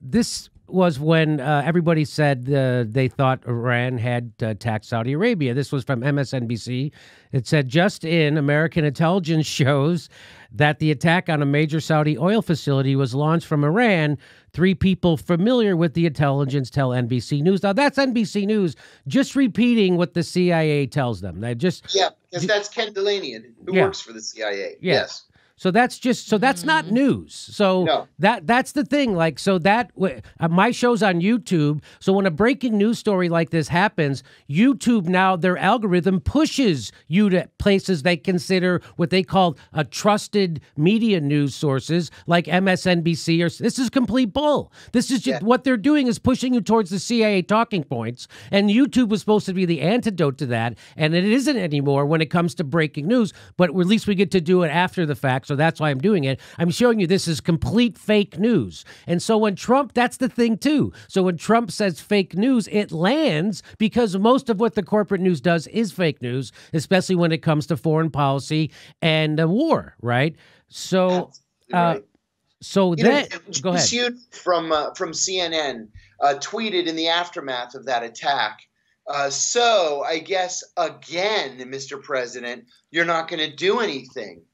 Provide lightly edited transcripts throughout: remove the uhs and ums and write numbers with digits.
this was when everybody said they thought Iran had attacked Saudi Arabia. This was from MSNBC. It said, just in, American intelligence shows that the attack on a major Saudi oil facility was launched from Iran. 3 people familiar with the intelligence tell NBC News. Now, that's NBC News just repeating what the CIA tells them. Because that's Ken Delaney, who works for the CIA. Yeah. Yes. So that's not news. So No. that's the thing. Like, so my show's on YouTube. So when a breaking news story like this happens, YouTube now, their algorithm pushes you to places they consider what they call a trusted media news sources like MSNBC. This is complete bull. This is just what they're doing is pushing you towards the CIA talking points. And YouTube was supposed to be the antidote to that. And it isn't anymore when it comes to breaking news. But at least we get to do it after the fact. So that's why I'm doing it. I'm showing you this is complete fake news. And so when Trump, that's the thing too. So when Trump says fake news, it lands because most of what the corporate news does is fake news, especially when it comes to foreign policy and war, right? So, right. So that go ahead. From CNN tweeted in the aftermath of that attack. So I guess again, Mr. President, you're not going to do anything.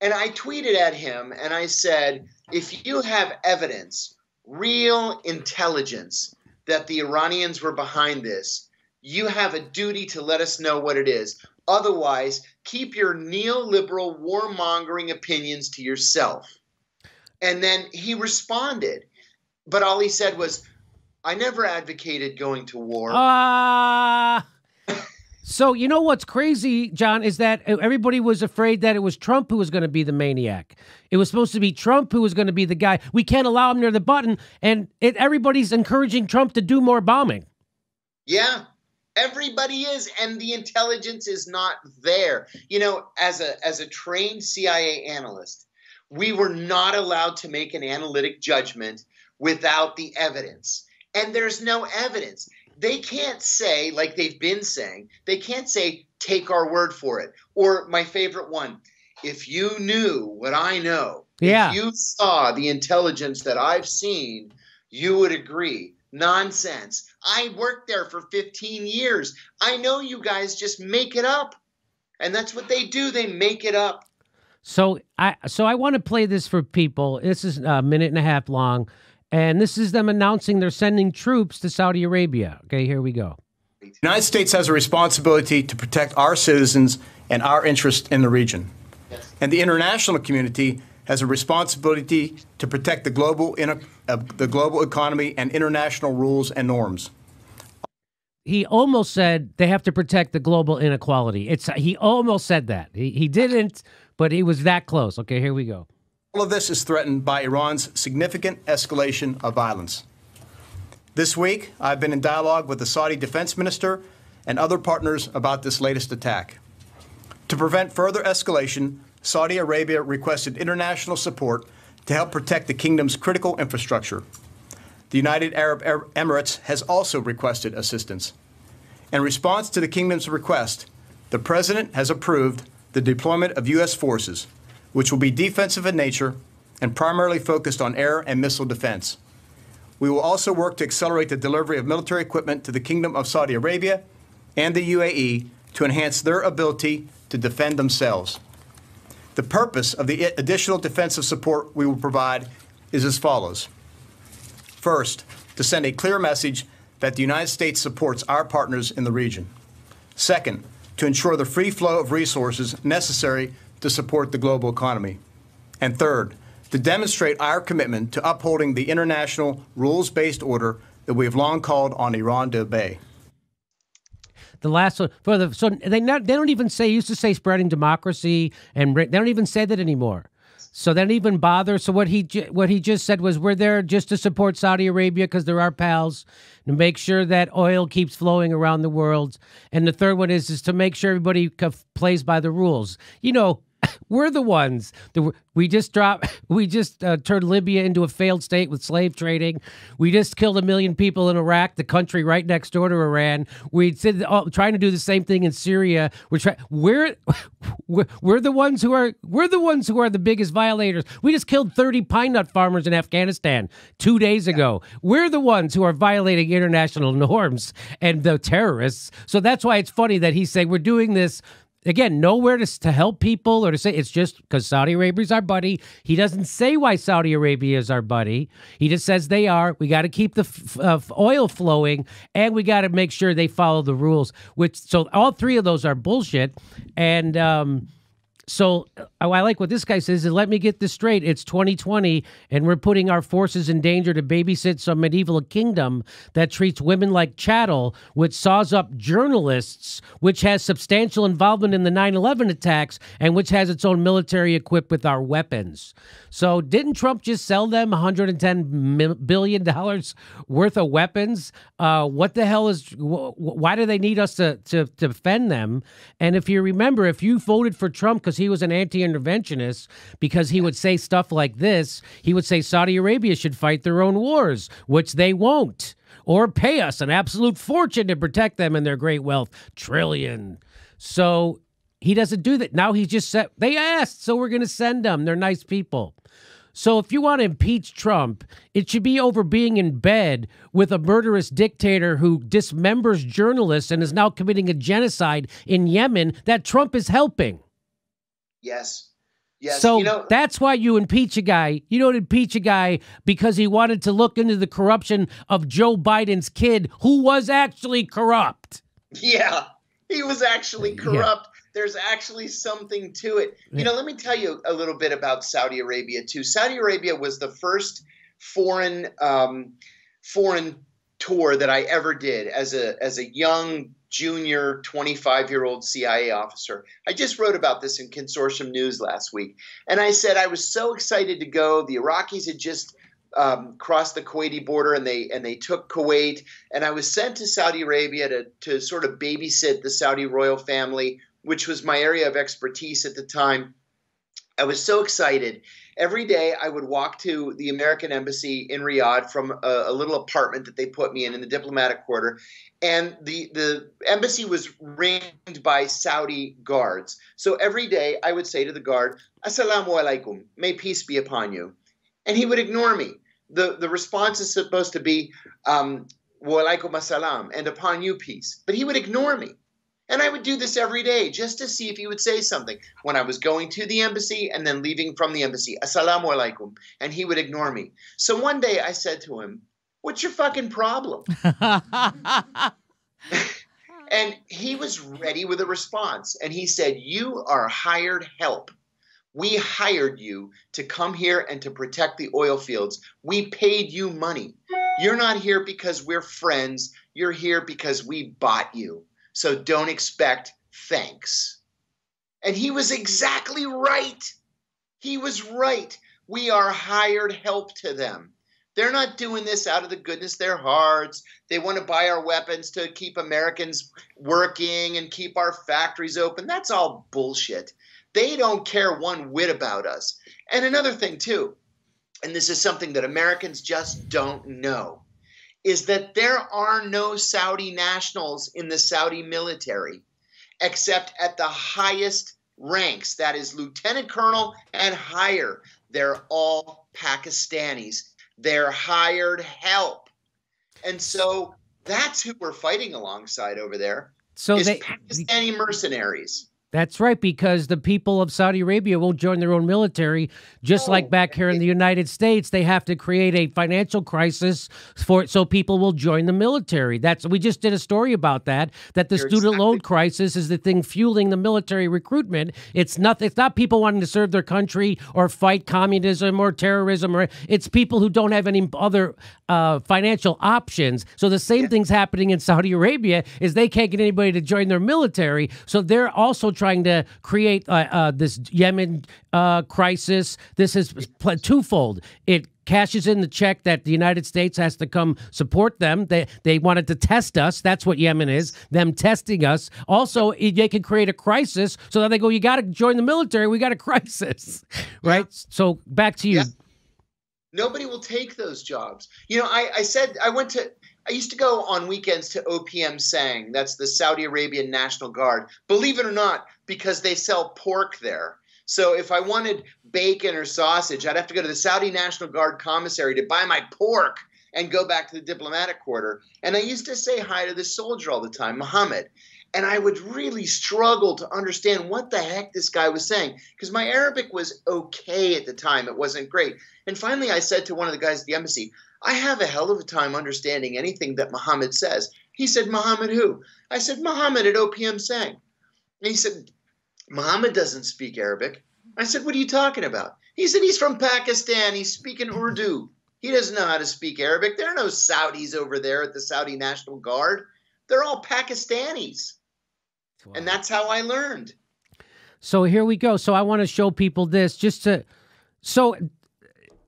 And I tweeted at him and I said, if you have evidence, real intelligence that the Iranians were behind this, you have a duty to let us know what it is. Otherwise, keep your neoliberal warmongering opinions to yourself. And then he responded. But all he said was, I never advocated going to war. So you know what's crazy, John, is that everybody was afraid that it was Trump who was going to be the maniac. It was supposed to be Trump who was going to be the guy. We can't allow him near the button, and everybody's encouraging Trump to do more bombing. Yeah, everybody is, and the intelligence is not there. You know, as a trained CIA analyst, we were not allowed to make an analytic judgment without the evidence, and there's no evidence. They can't say, like they've been saying, they can't say, take our word for it. Or my favorite one, if you knew what I know, if you saw the intelligence that I've seen, you would agree. Nonsense. I worked there for 15 years. I know you guys just make it up. And that's what they do. They make it up. So I want to play this for people. This is a minute and a half long. And this is them announcing they're sending troops to Saudi Arabia. Okay, here we go. The United States has a responsibility to protect our citizens and our interests in the region. Yes. And the international community has a responsibility to protect the global economy and international rules and norms. He almost said they have to protect the global inequality. He almost said that. He didn't, but he was that close. Okay, here we go. All of this is threatened by Iran's significant escalation of violence. This week, I've been in dialogue with the Saudi defense minister and other partners about this latest attack. To prevent further escalation, Saudi Arabia requested international support to help protect the kingdom's critical infrastructure. The United Arab Emirates has also requested assistance. In response to the kingdom's request, the president has approved the deployment of U.S. forces, which will be defensive in nature and primarily focused on air and missile defense. We will also work to accelerate the delivery of military equipment to the Kingdom of Saudi Arabia and the UAE to enhance their ability to defend themselves. The purpose of the additional defensive support we will provide is as follows. First, to send a clear message that the United States supports our partners in the region. Second, to ensure the free flow of resources necessary to support the global economy. And third, to demonstrate our commitment to upholding the international rules-based order that we have long called on Iran to obey. The last one, so they don't even say, used to say spreading democracy, and they don't even say that anymore. So they don't even bother. So what he just said was, we're there just to support Saudi Arabia because they're our pals, to make sure that oil keeps flowing around the world. And the third one is to make sure everybody plays by the rules. You know, we're the ones. We just turned Libya into a failed state with slave trading. We just killed 1 million people in Iraq, the country right next door to Iran. We said trying to do the same thing in Syria. We're the ones who are the biggest violators. We just killed 30 pine nut farmers in Afghanistan 2 days ago. We're the ones who are violating international norms and the terrorists. So that's why it's funny that he's saying we're doing this. Again, nowhere to help people or to say it's just because Saudi Arabia is our buddy. He doesn't say why Saudi Arabia is our buddy. He just says they are. We got to keep the oil flowing, and we got to make sure they follow the rules. So all three of those are bullshit. And so I like what this guy says. Is let me get this straight. It's 2020, and we're putting our forces in danger to babysit some medieval kingdom that treats women like chattel, which saws up journalists, which has substantial involvement in the 9/11 attacks, and which has its own military equipped with our weapons. So didn't Trump just sell them $110 billion worth of weapons? What the hell why do they need us to defend them? And if you remember, if you voted for Trump because he was an anti-interventionist, because he would say stuff like this, he would say Saudi Arabia should fight their own wars, which they won't, or pay us an absolute fortune to protect them and their great wealth, trillion. So he doesn't do that. Now he's just said, they asked, so we're going to send them. They're nice people. So if you want to impeach Trump, it should be over being in bed with a murderous dictator who dismembers journalists and is now committing a genocide in Yemen that Trump is helping. Yes. Yes. So that's why you impeach a guy. You don't impeach a guy because he wanted to look into the corruption of Joe Biden's kid, who was actually corrupt. Yeah, he was actually corrupt. Yeah. There's actually something to it. Let me tell you a little bit about Saudi Arabia, too. Saudi Arabia was the first foreign tour that I ever did as a young junior 25-year-old CIA officer. I just wrote about this in Consortium News last week. And I said I was so excited to go. The Iraqis had just crossed the Kuwaiti border, and they took Kuwait. And I was sent to Saudi Arabia to sort of babysit the Saudi royal family, which was my area of expertise at the time. I was so excited. Every day I would walk to the American embassy in Riyadh from a little apartment that they put me in the diplomatic quarter. And the embassy was ringed by Saudi guards. So every day I would say to the guard, "Assalamu alaikum, may peace be upon you." And he would ignore me. The response is supposed to be, "Wa alaikum assalam," and "upon you peace." But he would ignore me. And I would do this every day just to see if he would say something. When I was going to the embassy and then leaving from the embassy, "Assalamu alaikum," and he would ignore me. So one day I said to him, "What's your fucking problem?" And he was ready with a response. And he said, "You are hired help. We hired you to come here and to protect the oil fields. We paid you money. You're not here because we're friends. You're here because we bought you. So don't expect thanks." And he was exactly right. He was right. We are hired help to them. They're not doing this out of the goodness of their hearts. They want to buy our weapons to keep Americans working and keep our factories open. That's all bullshit. They don't care one whit about us. And another thing, too, and this is something that Americans just don't know, is that there are no Saudi nationals in the Saudi military except at the highest ranks. That is lieutenant colonel and higher. They're all Pakistanis. They're hired help. And so that's who we're fighting alongside over there. So Pakistani mercenaries. That's right, because the people of Saudi Arabia won't join their own military. Just like back here in the United States, they have to create a financial crisis so people will join the military. We just did a story about that the student loan crisis is the thing fueling the military recruitment. It's not people wanting to serve their country or fight communism or terrorism. It's people who don't have any other financial options. So the same thing's happening in Saudi Arabia is they can't get anybody to join their military. So they're also trying to create this Yemen crisis. This is twofold. It cashes in the check that the United States has to come support them. They wanted to test us. That's what Yemen is, them testing us. Also, they can create a crisis, so that they go, you got to join the military. We got a crisis, right? Yeah. So back to you. Yeah. Nobody will take those jobs. You know, I used to go on weekends to OPM Sang. That's the Saudi Arabian National Guard. Believe it or not, because they sell pork there. So if I wanted bacon or sausage, I'd have to go to the Saudi National Guard commissary to buy my pork and go back to the diplomatic quarter. And I used to say hi to this soldier all the time, Muhammad. And I would really struggle to understand what the heck this guy was saying, because my Arabic was okay at the time. It wasn't great. And finally, I said to one of the guys at the embassy, I have a hell of a time understanding anything that Muhammad says. He said, Muhammad who? I said, Muhammad at OPM Sang. And he said, Muhammad doesn't speak Arabic. I said, what are you talking about? He said, he's from Pakistan. He's speaking Urdu. He doesn't know how to speak Arabic. There are no Saudis over there at the Saudi National Guard. They're all Pakistanis. Wow. And that's how I learned. So here we go. So I want to show people this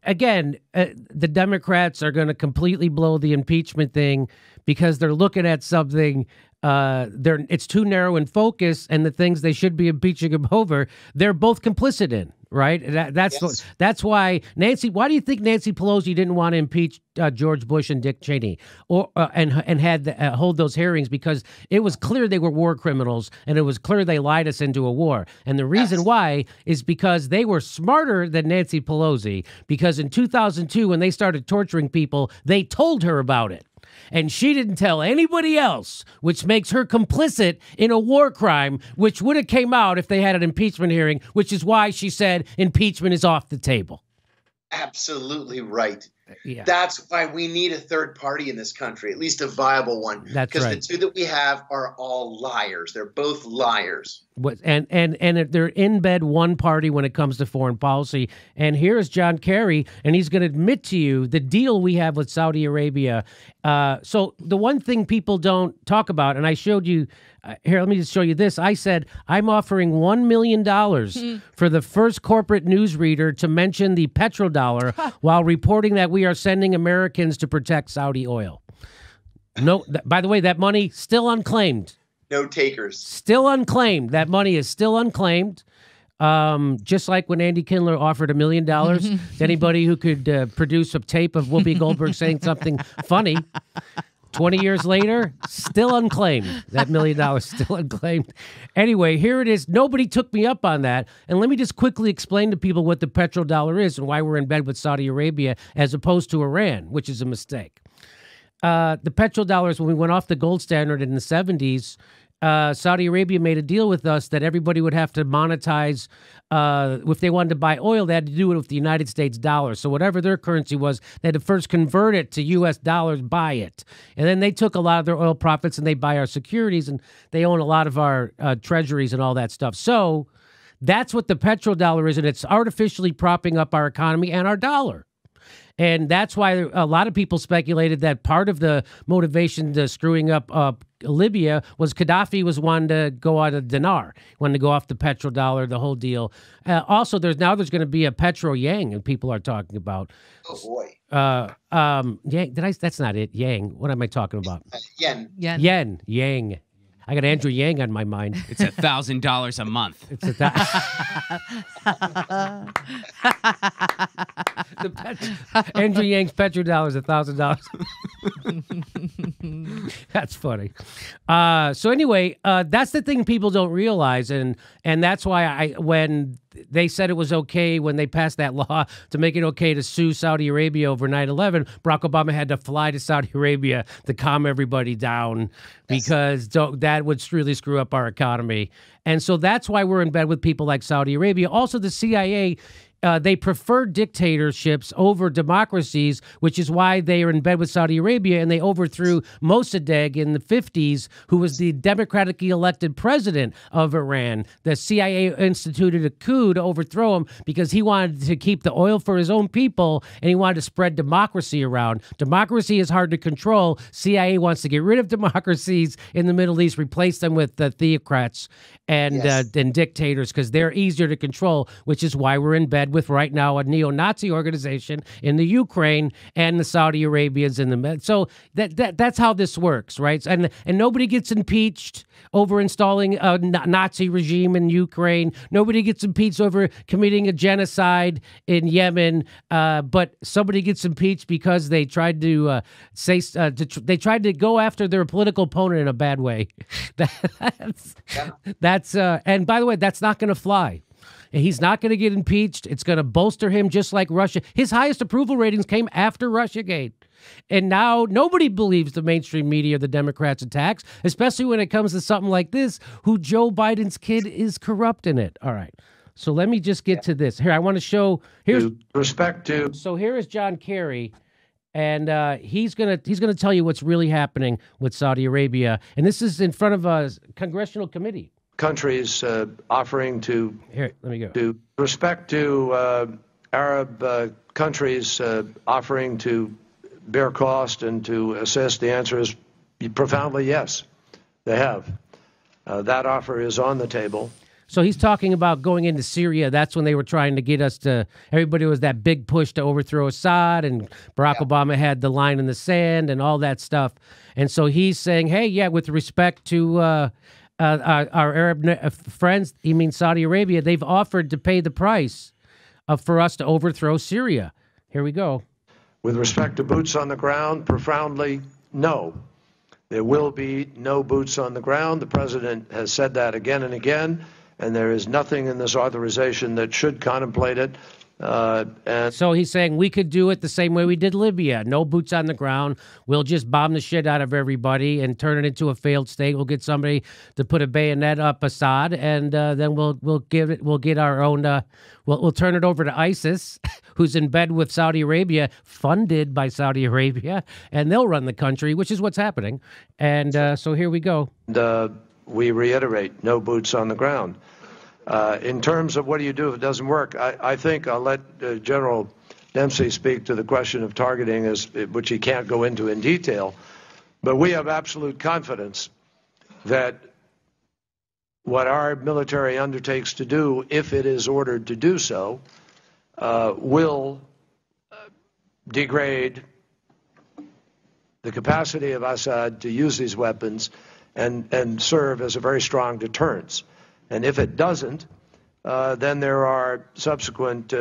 again, the Democrats are going to completely blow the impeachment thing because they're looking at something it's too narrow in focus, and the things they should be impeaching him over, they're both complicit in, right? That's why why do you think Nancy Pelosi didn't want to impeach George Bush and Dick Cheney and had hold those hearings? Because it was clear they were war criminals, and it was clear they lied us into a war. And the reason why is because they were smarter than Nancy Pelosi, because in 2002, when they started torturing people, they told her about it. And she didn't tell anybody else, which makes her complicit in a war crime, which would have came out if they had an impeachment hearing, which is why she said impeachment is off the table. Absolutely right. Yeah. That's why we need a third party in this country, at least a viable one. That's right. Because the two that we have are all liars. They're both liars. And they're in bed one party when it comes to foreign policy. And here's John Kerry, and he's going to admit to you the deal we have with Saudi Arabia. So the one thing people don't talk about, and I showed you, here, let me just show you this. I said, I'm offering $1 million for the first corporate newsreader to mention the petrodollar while reporting that we are sending Americans to protect Saudi oil. No, by the way, that money still unclaimed. No takers. Still unclaimed. That money is still unclaimed. Just like when Andy Kindler offered $1 million to anybody who could produce a tape of Whoopi Goldberg saying something funny. 20 years later, still unclaimed. That $1 million still unclaimed. Anyway, here it is. Nobody took me up on that. And let me just quickly explain to people what the petrodollar is and why we're in bed with Saudi Arabia as opposed to Iran, which is a mistake. The petrodollar is when we went off the gold standard in the 70s. Saudi Arabia made a deal with us that everybody would have to monetize. If they wanted to buy oil, they had to do it with the United States dollar. So whatever their currency was, they had to first convert it to U.S. dollars, buy it. And then they took a lot of their oil profits and they buy our securities, and they own a lot of our treasuries and all that stuff. So that's what the petrodollar is, and it's artificially propping up our economy and our dollar. And that's why a lot of people speculated that part of the motivation to screwing up Libya was Gaddafi was wanting to go out of dinar, wanting to go off the petrodollar, the whole deal. Also, there's going to be a petro yang, and people are talking about. Oh boy. Yang. That's not it. Yang. What am I talking about? Yen. Yang. I got Andrew Yang on my mind. It's $1,000 a month. It's Andrew Yang's petrodollar is $1,000. That's funny. So anyway, that's the thing people don't realize, and that's why when they said it was okay when they passed that law to make it okay to sue Saudi Arabia over 9/11, Barack Obama had to fly to Saudi Arabia to calm everybody down because that would really screw up our economy. And so that's why we're in bed with people like Saudi Arabia. Also, the CIA, they prefer dictatorships over democracies, which is why they are in bed with Saudi Arabia, and they overthrew Mossadegh in the 50s, who was the democratically elected president of Iran. The CIA instituted a coup to overthrow him because he wanted to keep the oil for his own people, and he wanted to spread democracy around. Democracy is hard to control. CIA wants to get rid of democracies in the Middle East, replace them with theocrats and dictators because they're easier to control, which is why we're in bed bed with right now a neo-Nazi organization in the Ukraine and the Saudi Arabians in the med. So that's how this works, right? And nobody gets impeached over installing a Nazi regime in Ukraine. Nobody gets impeached over committing a genocide in Yemen. But somebody gets impeached because they tried to they tried to go after their political opponent in a bad way. That's and by the way, that's not going to fly. He's not going to get impeached. It's going to bolster him just like Russia. His highest approval ratings came after Russiagate. And now nobody believes the mainstream media or the Democrats' attacks, especially when it comes to something like this, who Joe Biden's kid is corrupt in it. All right. So let me just get to this. Here, I want to show. Here's respect to. So here is John Kerry, and he's gonna tell you what's really happening with Saudi Arabia. And this is in front of a congressional committee. Countries offering to. Here, let me go. To respect to Arab countries offering to bear cost and to assist. The answer is profoundly yes. They have. That offer is on the table. So he's talking about going into Syria. That's when they were trying to get us to, everybody was that big push to overthrow Assad, and Barack Obama had the line in the sand and all that stuff. And so he's saying, hey, yeah, with respect to our Arab friends, he means Saudi Arabia, they've offered to pay the price for us to overthrow Syria. Here we go. With respect to boots on the ground, profoundly no. There will be no boots on the ground. The president has said that again and again. And there is nothing in this authorization that should contemplate it. And so he's saying we could do it the same way we did Libya. No boots on the ground. We'll just bomb the shit out of everybody and turn it into a failed state. We'll get somebody to put a bayonet up Assad, and then we'll get our own. We'll turn it over to ISIS, who's in bed with Saudi Arabia, funded by Saudi Arabia, and they'll run the country, which is what's happening. And so here we go. We reiterate, no boots on the ground. In terms of what do you do if it doesn't work, I think I'll let General Dempsey speak to the question of targeting, which he can't go into in detail. But we have absolute confidence that what our military undertakes to do, if it is ordered to do so, will degrade the capacity of Assad to use these weapons and serve as a very strong deterrence. And if it doesn't, then there are subsequent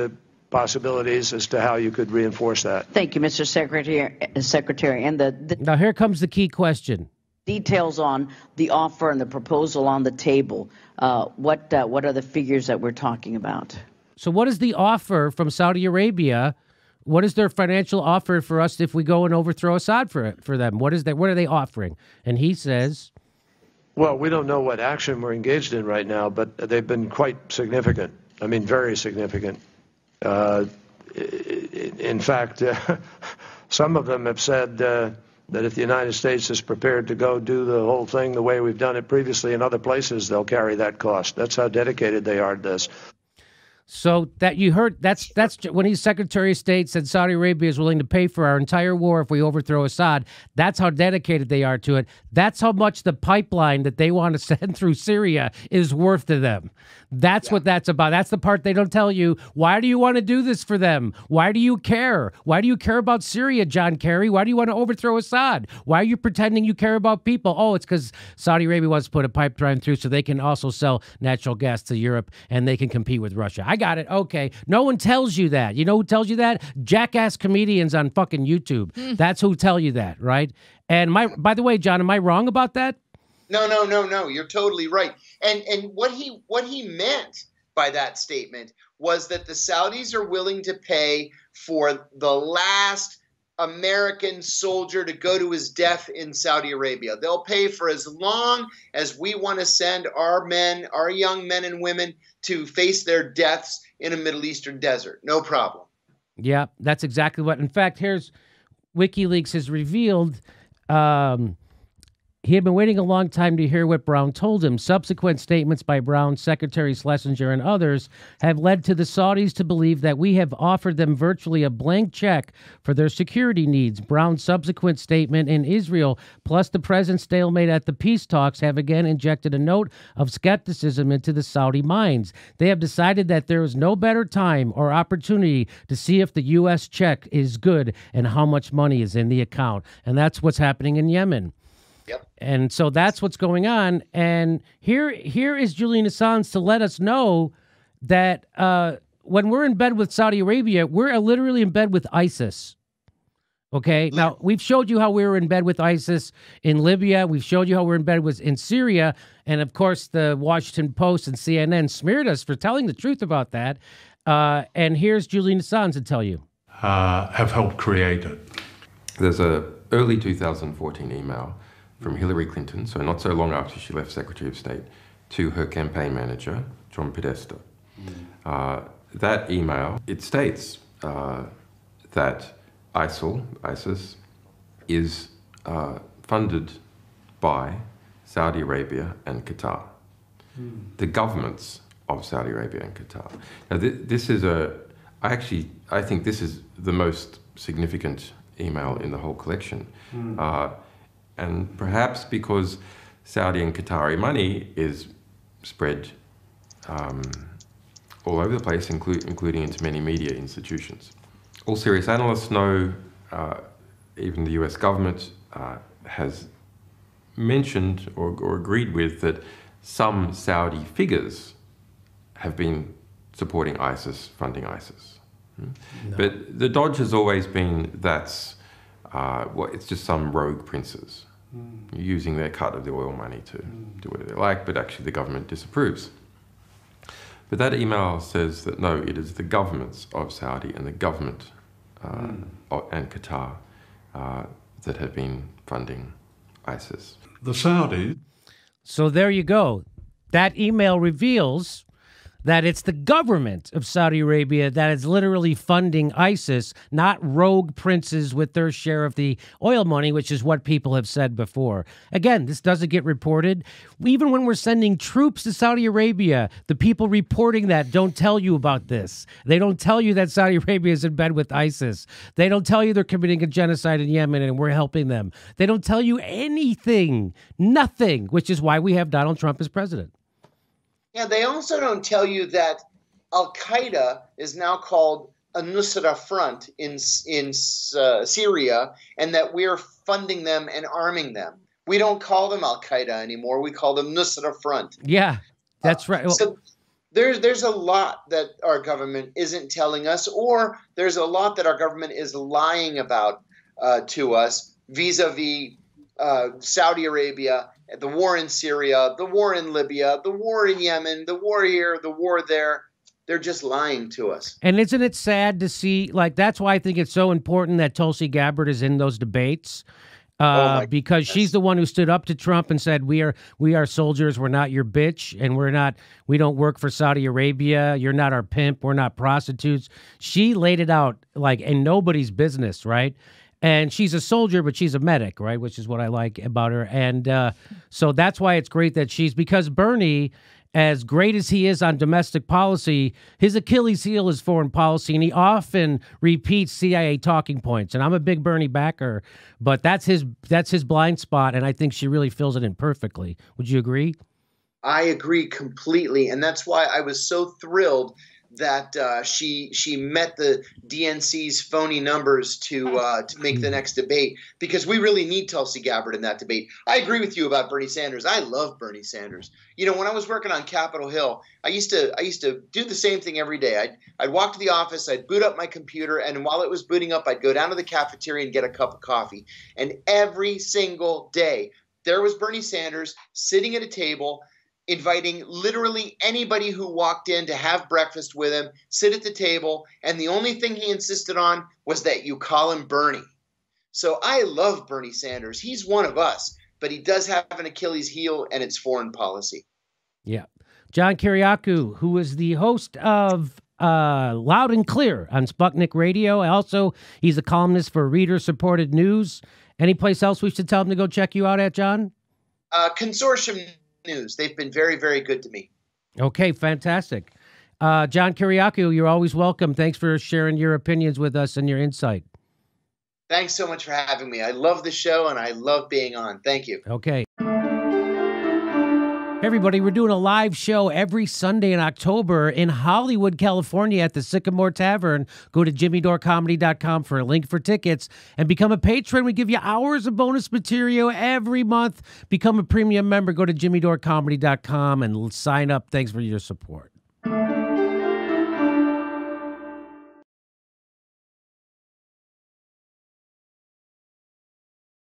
possibilities as to how you could reinforce that. Thank you, Mr. Secretary. And now here comes the key question. Details on the offer and the proposal on the table. What are the figures that we're talking about? So what is the offer from Saudi Arabia? What is their financial offer for us if we go and overthrow Assad for them? What are they offering? And he says, well, we don't know what action we're engaged in right now, but they've been quite significant. I mean, very significant. In fact, some of them have said that if the United States is prepared to go do the whole thing the way we've done it previously in other places, they'll carry that cost. That's how dedicated they are to this. So that you heard, that's when he's Secretary of State said Saudi Arabia is willing to pay for our entire war if we overthrow Assad. That's how dedicated they are to it. That's how much the pipeline that they want to send through Syria is worth to them. That's what that's about. That's the part they don't tell you. Why do you want to do this for them? Why do you care? Why do you care about Syria, John Kerry? Why do you want to overthrow Assad? Why are you pretending you care about people? Oh, it's because Saudi Arabia wants to put a pipeline through so they can also sell natural gas to Europe and they can compete with Russia. I got it. Okay. No one tells you that. You know who tells you that? Jackass comedians on fucking YouTube. That's who tell you that, right? And by the way, John, am I wrong about that? No. You're totally right. And what he meant by that statement was that the Saudis are willing to pay for the last American soldier to go to his death in Saudi Arabia. They'll pay for as long as we want to send our men, our young men and women, to face their deaths in a Middle Eastern desert. No problem. Yeah, that's exactly what. In fact, here's WikiLeaks has revealed. He had been waiting a long time to hear what Brown told him. Subsequent statements by Brown, Secretary Schlesinger, and others have led to the Saudis to believe that we have offered them virtually a blank check for their security needs. Brown's subsequent statement in Israel, plus the president's stalemate at the peace talks, have again injected a note of skepticism into the Saudi minds. They have decided that there is no better time or opportunity to see if the U.S. check is good and how much money is in the account. And that's what's happening in Yemen. Yep. And so that's what's going on. And here is Julian Assange to let us know that when we're in bed with Saudi Arabia, we're literally in bed with ISIS. Okay. Now, we've showed you how we were in bed with ISIS in Libya. We've showed you how we're in bed with in Syria. And of course, the Washington Post and CNN smeared us for telling the truth about that. And here's Julian Assange to tell you. Have helped create it. There's a early 2014 email from Hillary Clinton, so not so long after she left Secretary of State, to her campaign manager, John Podesta. That email, it states that ISIS, is funded by Saudi Arabia and Qatar, the governments of Saudi Arabia and Qatar. Now, this is I think this is the most significant email in the whole collection. And perhaps because Saudi and Qatari money is spread all over the place, including into many media institutions. All serious analysts know, even the US government has mentioned or agreed with that some Saudi figures have been supporting ISIS, funding ISIS. No. But the dodge has always been that's it's just some rogue princes using their cut of the oil money to do whatever they like, but actually the government disapproves. But that email says that no, it is the governments of Saudi and the government and Qatar that have been funding ISIS. The Saudis. So there you go. That email reveals that it's the government of Saudi Arabia that is literally funding ISIS, not rogue princes with their share of the oil money, which is what people have said before. Again, this doesn't get reported. Even when we're sending troops to Saudi Arabia, the people reporting that don't tell you about this. They don't tell you that Saudi Arabia is in bed with ISIS. They don't tell you they're committing a genocide in Yemen and we're helping them. They don't tell you anything, nothing, which is why we have Donald Trump as president. Yeah, they also don't tell you that Al-Qaeda is now called a Nusra Front in Syria, and that we're funding them and arming them. We don't call them Al-Qaeda anymore. We call them Nusra Front. Yeah, that's right. So there's a lot that our government isn't telling us, or there's a lot that our government is lying about to us vis-a-vis Saudi Arabia, the war in Syria, the war in Libya, the war in Yemen, the war here, the war there. They're just lying to us. And isn't it sad to see, like, that's why I think it's so important that Tulsi Gabbard is in those debates, because she's the one who stood up to Trump and said, we are soldiers, we're not your bitch, and we don't work for Saudi Arabia, you're not our pimp, we're not prostitutes. She laid it out like in nobody's business, right? And she's a soldier, but she's a medic, right? Which is what I like about her. And so that's why it's great that because Bernie, as great as he is on domestic policy, his Achilles heel is foreign policy, and he often repeats CIA talking points. And I'm a big Bernie backer, but that's his blind spot, and I think she really fills it in perfectly. Would you agree? I agree completely, and that's why I was so thrilled that she met the DNC's phony numbers to make the next debate, because we really need Tulsi Gabbard in that debate. I agree with you about Bernie Sanders. I love Bernie Sanders. You know, when I was working on Capitol Hill, I used to do the same thing every day. I'd walk to the office, I'd boot up my computer, and while it was booting up, I'd go down to the cafeteria and get a cup of coffee. And every single day, there was Bernie Sanders sitting at a table, inviting literally anybody who walked in to have breakfast with him, sit at the table, and the only thing he insisted on was that you call him Bernie. So I love Bernie Sanders. He's one of us, but he does have an Achilles heel, and it's foreign policy. Yeah. John Kiriakou, who is the host of Loud and Clear on Sputnik Radio. Also, he's a columnist for Reader-Supported News. Any place else we should tell him to go check you out at, John? Consortium News. They've been very, very good to me. Okay, fantastic. John Kiriakou, you're always welcome. Thanks for sharing your opinions with us and your insight. Thanks so much for having me. I love the show, and I love being on. Thank you. Okay. Hey everybody, we're doing a live show every Sunday in October in Hollywood, California at the Sycamore Tavern. Go to jimmydorecomedy.com for a link for tickets and become a patron. We give you hours of bonus material every month. Become a premium member. Go to jimmydorecomedy.com and sign up. Thanks for your support.